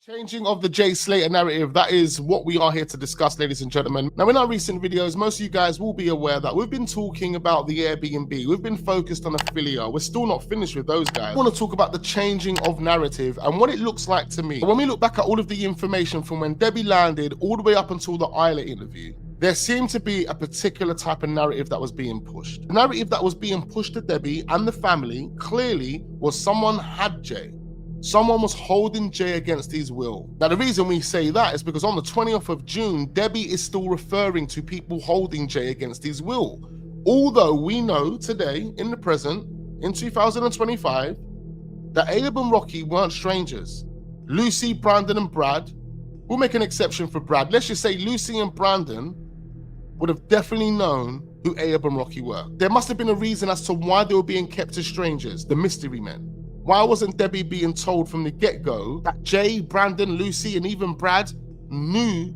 Changing of the Jay Slater narrative, that is what we are here to discuss, ladies and gentlemen. Now, in our recent videos, most of you guys will be aware that we've been talking about the Airbnb. We've been focused on Affiliate. We're still not finished with those guys. I want to talk about the changing of narrative and what it looks like to me. When we look back at all of the information from when Debbie landed all the way up until the Isla interview, there seemed to be a particular type of narrative that was being pushed. The narrative that was being pushed to Debbie and the family clearly was someone had Jay. Someone was holding Jay against his will. Now, the reason we say that is because on the 20th of June, Debbie is still referring to people holding Jay against his will. Although we know today, in the present, in 2025, that Ayub and Rocky weren't strangers. Lucy, Brandon, and Brad, we'll make an exception for Brad. Let's just say Lucy and Brandon would have definitely known who Ayub and Rocky were. There must have been a reason as to why they were being kept as strangers, the mystery men. Why wasn't Debbie being told from the get-go that Jay, Brandon, Lucy, and even Brad knew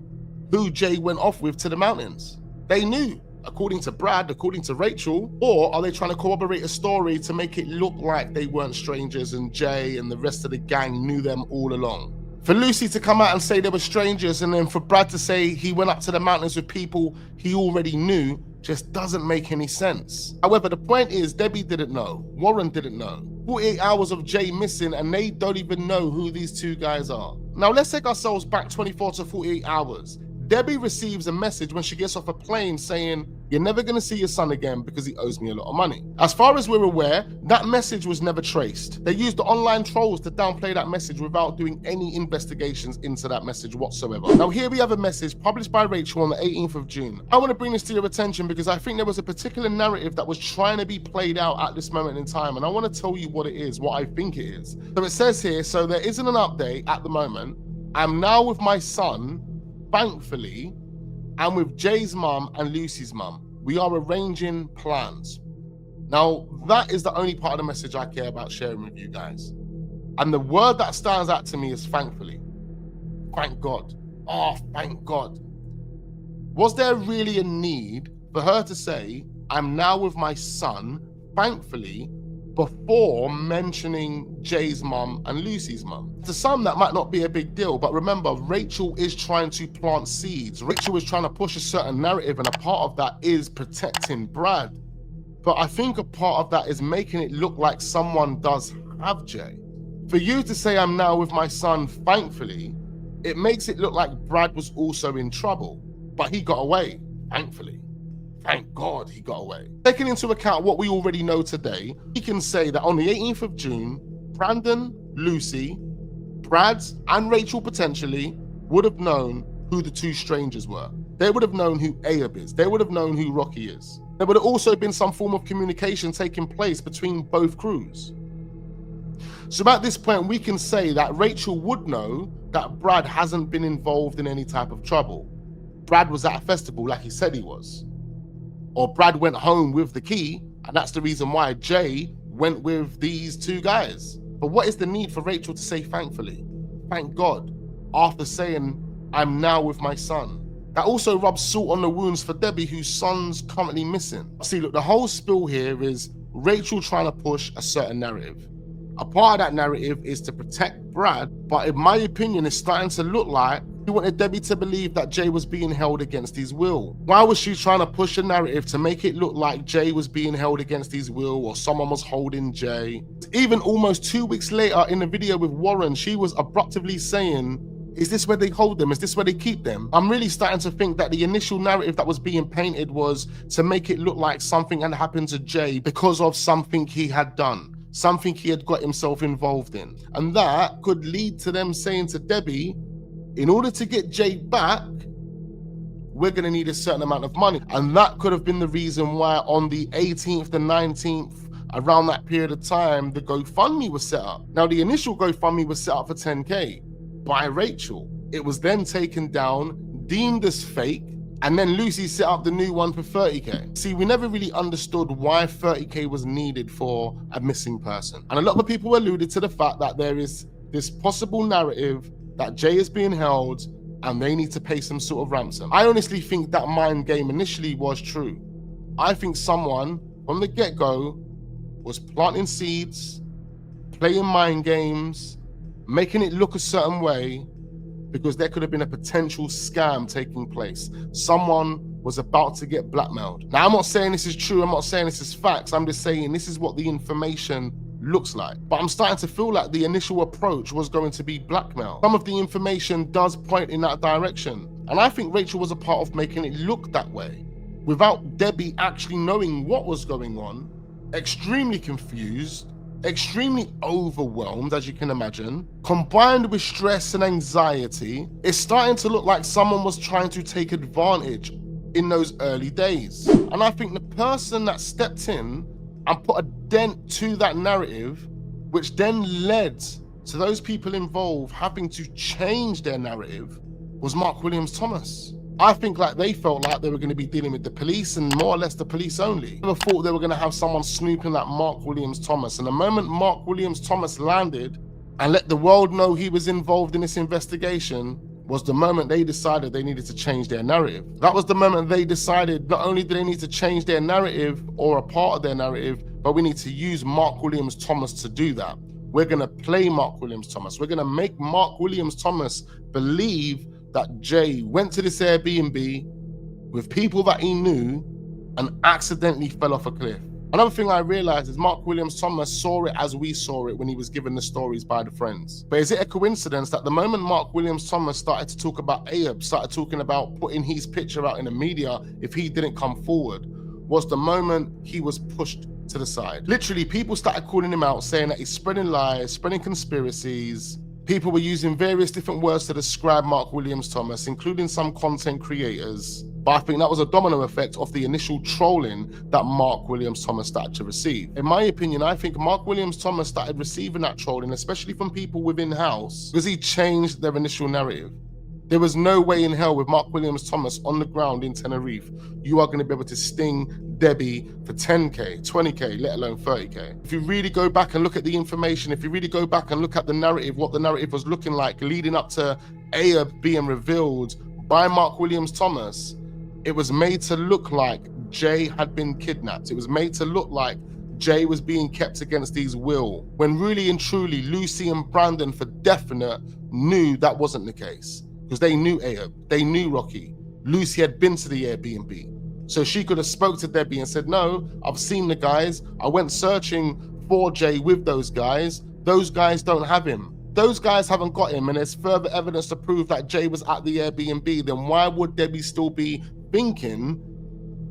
who Jay went off with to the mountains? They knew, according to Brad, according to Rachel, or are they trying to corroborate a story to make it look like they weren't strangers and Jay and the rest of the gang knew them all along? For Lucy to come out and say they were strangers and then for Brad to say he went up to the mountains with people he already knew just doesn't make any sense. However, the point is Debbie didn't know, Warren didn't know. 48 hours of Jay missing and they don't even know who these two guys are. Now let's take ourselves back 24 to 48 hours. Debbie receives a message when she gets off a plane saying, "You're never gonna see your son again because he owes me a lot of money." As far as we're aware, that message was never traced. They used the online trolls to downplay that message without doing any investigations into that message whatsoever. Now here we have a message published by Rachel on the 18th of June. I want to bring this to your attention because I think there was a particular narrative that was trying to be played out at this moment in time, and I want to tell you what it is, what I think it is. So it says here, so there isn't an update at the moment. I'm now with my son, thankfully, and with Jay's mum and Lucy's mum. We are arranging plans. Now, that is the only part of the message I care about sharing with you guys. And the word that stands out to me is thankfully. Thank God. Oh, thank God. Was there really a need for her to say, I'm now with my son, thankfully, before mentioning Jay's mum and Lucy's mum? To some, that might not be a big deal, but remember, Rachel is trying to plant seeds. Rachel is trying to push a certain narrative, and a part of that is protecting Brad. But I think a part of that is making it look like someone does have Jay. For you to say, I'm now with my son, thankfully, it makes it look like Brad was also in trouble, but he got away, thankfully. Thank God he got away. Taking into account what we already know today, we can say that on the 18th of June, Brandon, Lucy, Brad, and Rachel potentially would have known who the two strangers were. They would have known who Ayub is. They would have known who Rocky is. There would have also been some form of communication taking place between both crews. So at this point, we can say that Rachel would know that Brad hasn't been involved in any type of trouble. Brad was at a festival like he said he was. Or Brad went home with the key, and that's the reason why Jay went with these two guys. But what is the need for Rachel to say thankfully? Thank God, after saying, I'm now with my son. That also rubs salt on the wounds for Debbie, whose son's currently missing. See, look, the whole spill here is Rachel trying to push a certain narrative. A part of that narrative is to protect Brad, but in my opinion, it's starting to look like she wanted Debbie to believe that Jay was being held against his will. Why was she trying to push a narrative to make it look like Jay was being held against his will or someone was holding Jay? Even almost 2 weeks later in the video with Warren, she was abruptly saying, is this where they hold them? Is this where they keep them? I'm really starting to think that the initial narrative that was being painted was to make it look like something had happened to Jay because of something he had done, something he had got himself involved in. And that could lead to them saying to Debbie, in order to get Jay back, we're going to need a certain amount of money. And that could have been the reason why on the 18th, the 19th, around that period of time, the GoFundMe was set up. Now, the initial GoFundMe was set up for 10K by Rachel. It was then taken down, deemed as fake, and then Lucy set up the new one for 30K. See, we never really understood why 30K was needed for a missing person. And a lot of people alluded to the fact that there is this possible narrative that Jay is being held and they need to pay some sort of ransom. I honestly think that mind game initially was true. I think someone from the get-go was planting seeds, playing mind games, making it look a certain way, because there could have been a potential scam taking place. Someone was about to get blackmailed. Now, I'm not saying this is true, I'm not saying this is facts, I'm just saying this is what the information looks like. But I'm starting to feel like the initial approach was going to be blackmail. Some of the information does point in that direction. And I think Rachel was a part of making it look that way, without Debbie actually knowing what was going on, extremely confused, extremely overwhelmed, as you can imagine, combined with stress and anxiety. It's starting to look like someone was trying to take advantage in those early days. And I think the person that stepped in and put a dent to that narrative, which then led to those people involved having to change their narrative, was Mark Williams Thomas. I think like they felt like they were going to be dealing with the police and more or less the police only. Never thought they were going to have someone snooping like Mark Williams Thomas. And the moment Mark Williams Thomas landed and let the world know he was involved in this investigation was the moment they decided they needed to change their narrative. That was the moment they decided not only do they need to change their narrative or a part of their narrative, but we need to use Mark Williams Thomas to do that. We're going to play Mark Williams Thomas. We're going to make Mark Williams Thomas believe that Jay went to this Airbnb with people that he knew and accidentally fell off a cliff. Another thing I realized is Mark Williams Thomas saw it as we saw it when he was given the stories by the friends. But is it a coincidence that the moment Mark Williams Thomas started to talk about Ayub, started talking about putting his picture out in the media if he didn't come forward, was the moment he was pushed to the side? Literally, people started calling him out, saying that he's spreading lies, spreading conspiracies. People were using various different words to describe Mark Williams Thomas, including some content creators. But I think that was a domino effect of the initial trolling that Mark Williams Thomas started to receive. In my opinion, I think Mark Williams Thomas started receiving that trolling, especially from people within house, because he changed their initial narrative. There was no way in hell with Mark Williams Thomas on the ground in Tenerife, you are going to be able to sting Debbie for 10K, 20K, let alone 30K. If you really go back and look at the information, if you really go back and look at the narrative, what the narrative was looking like leading up to Ayub being revealed by Mark Williams Thomas, it was made to look like Jay had been kidnapped. It was made to look like Jay was being kept against his will, when really and truly Lucy and Brandon for definite knew that wasn't the case. Because they knew Ayub, they knew Rocky. Lucy had been to the Airbnb. So she could have spoke to Debbie and said, no, I've seen the guys. I went searching for Jay with those guys. Those guys don't have him. Those guys haven't got him, and there's further evidence to prove that Jay was at the Airbnb. Then why would Debbie still be thinking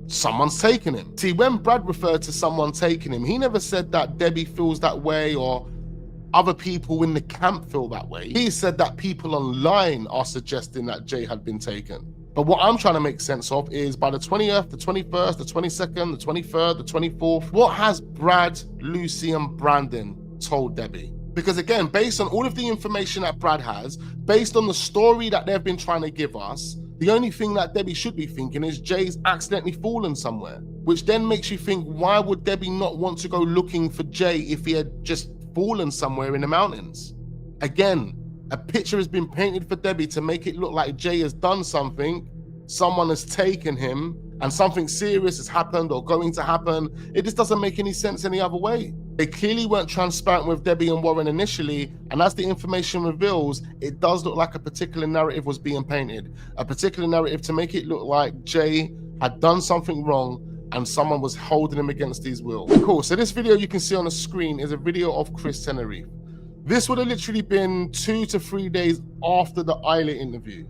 someone's taken him? See, when Brad referred to someone taking him, he never said that Debbie feels that way or other people in the camp feel that way. He said that people online are suggesting that Jay had been taken. But what I'm trying to make sense of is by the 20th, the 21st, the 22nd, the 23rd, the 24th, what has Brad, Lucy, and Brandon told Debbie? Because again, based on all of the information that Brad has, based on the story that they've been trying to give us, the only thing that Debbie should be thinking is Jay's accidentally fallen somewhere, which then makes you think, why would Debbie not want to go looking for Jay if he had just fallen somewhere in the mountains? Again, a picture has been painted for Debbie to make it look like Jay has done something, someone has taken him, and something serious has happened or going to happen. It just doesn't make any sense any other way. They clearly weren't transparent with Debbie and Warren initially, and as the information reveals, it does look like a particular narrative was being painted. A particular narrative to make it look like Jay had done something wrong and someone was holding him against his will. Cool, so this video you can see on the screen is a video of Chris Tenerife. This would have literally been 2 to 3 days after the Isla interview.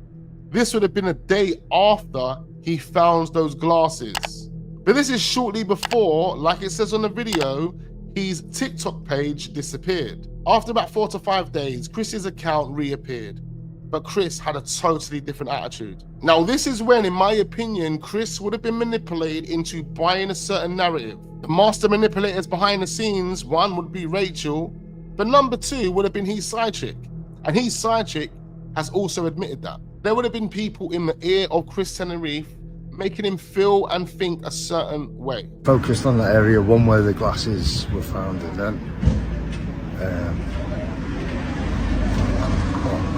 This would have been a day after he found those glasses. But this is shortly before, like it says on the video, his TikTok page disappeared. After about 4 to 5 days, Chris's account reappeared. But Chris had a totally different attitude. Now, this is when, in my opinion, Chris would have been manipulated into buying a certain narrative. The master manipulators behind the scenes, one would be Rachel, but number 2 would have been his side chick. And his side chick has also admitted that. There would have been people in the ear of Chris Tenerife making him feel and think a certain way. Focused on that area, one where the glasses were found, and then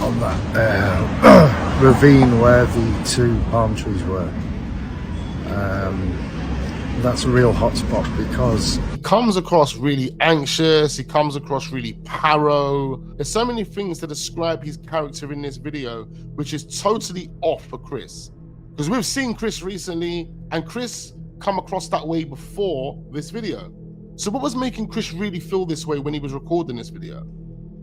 on that, ravine where the 2 palm trees were. that's a real hotspot because he comes across really anxious, he comes across really paro. There's so many things to describe his character in this video, which is totally off for Chris. Because we've seen Chris recently, and Chris come across that way before this video. So what was making Chris really feel this way when he was recording this video?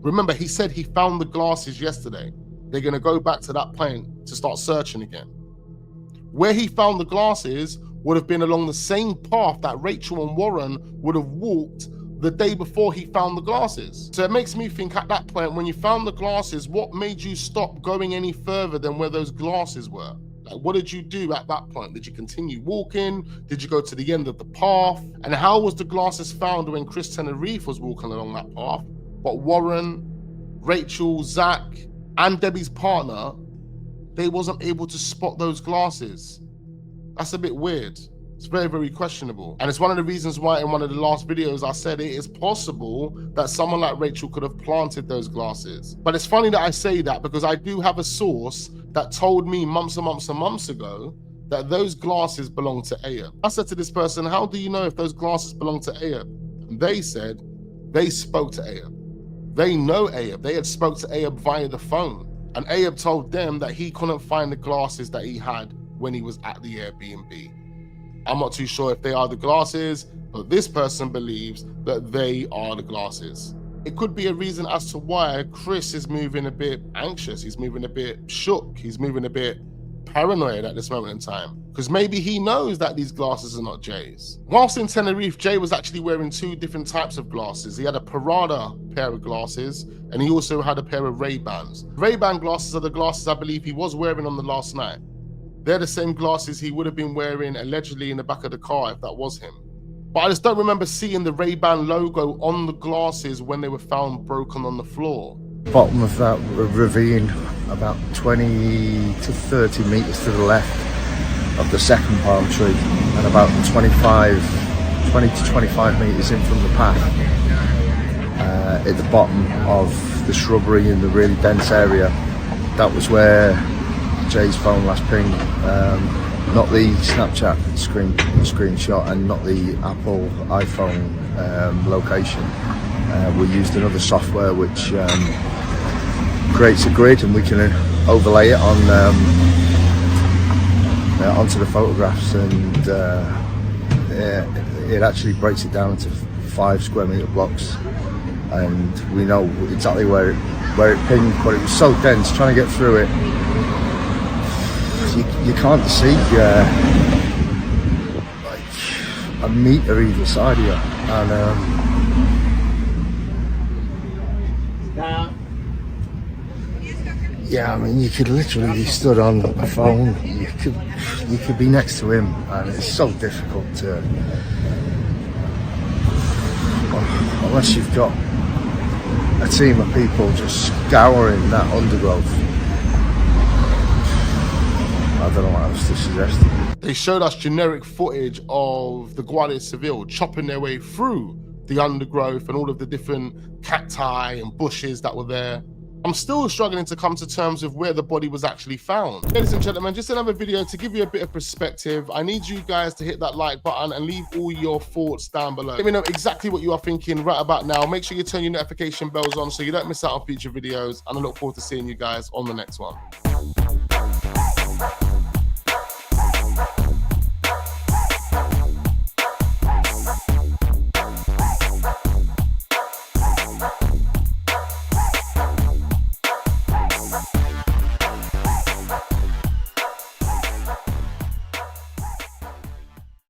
Remember, he said he found the glasses yesterday. They're gonna go back to that point to start searching again. Where he found the glasses would have been along the same path that Rachel and Warren would have walked the day before he found the glasses. So it makes me think at that point, when you found the glasses, what made you stop going any further than where those glasses were? Like, what did you do at that point? Did you continue walking? Did you go to the end of the path? And how was the glasses found when Chris Tenerife was walking along that path, but Warren, Rachel, Zach, and Debbie's partner, they wasn't able to spot those glasses? That's a bit weird. It's very, very questionable. And it's one of the reasons why in one of the last videos I said it is possible that someone like Rachel could have planted those glasses. But it's funny that I say that because I do have a source that told me months and months and months ago that those glasses belong to Ayub. I said to this person, how do you know if those glasses belong to Ayub? And they said they spoke to Ayub. They know Ayub. They had spoke to Ayub via the phone. And Ayub told them that he couldn't find the glasses that he had when he was at the Airbnb. I'm not too sure if they are the glasses, but this person believes that they are the glasses. It could be a reason as to why Chris is moving a bit anxious. He's moving a bit shook. He's moving a bit paranoid at this moment in time, because maybe he knows that these glasses are not Jay's. Whilst in Tenerife, Jay was actually wearing two different types of glasses. He had a Parada pair of glasses, and he also had a pair of Ray-Bans. Ray-Ban glasses are the glasses I believe he was wearing on the last night. They're the same glasses he would have been wearing allegedly in the back of the car if that was him. But I just don't remember seeing the Ray-Ban logo on the glasses when they were found broken on the floor. bottom of that ravine, about 20 to 30 meters to the left of the second palm tree, and about 20 to 25 meters in from the path, at the bottom of the shrubbery in the really dense area. That was where Jay's phone last pinged, not the Snapchat screenshot and not the Apple iPhone location. We used another software which creates a grid, and we can overlay it on onto the photographs, and it actually breaks it down into 5 square meter blocks, and we know exactly where it pinged. But it was so dense, trying to get through it, you can't see like a meter either side of you, and yeah, I mean, you could literally be stood on a phone. You could be next to him, and it's so difficult to, unless you've got a team of people just scouring that undergrowth. I don't know what else to suggest. They showed us generic footage of the Guardia Civil chopping their way through the undergrowth and all of the different cacti and bushes that were there. I'm still struggling to come to terms with where the body was actually found. Ladies and gentlemen, just another video to give you a bit of perspective. I need you guys to hit that like button and leave all your thoughts down below. Let me know exactly what you are thinking right about now. Make sure you turn your notification bells on so you don't miss out on future videos, and I look forward to seeing you guys on the next one.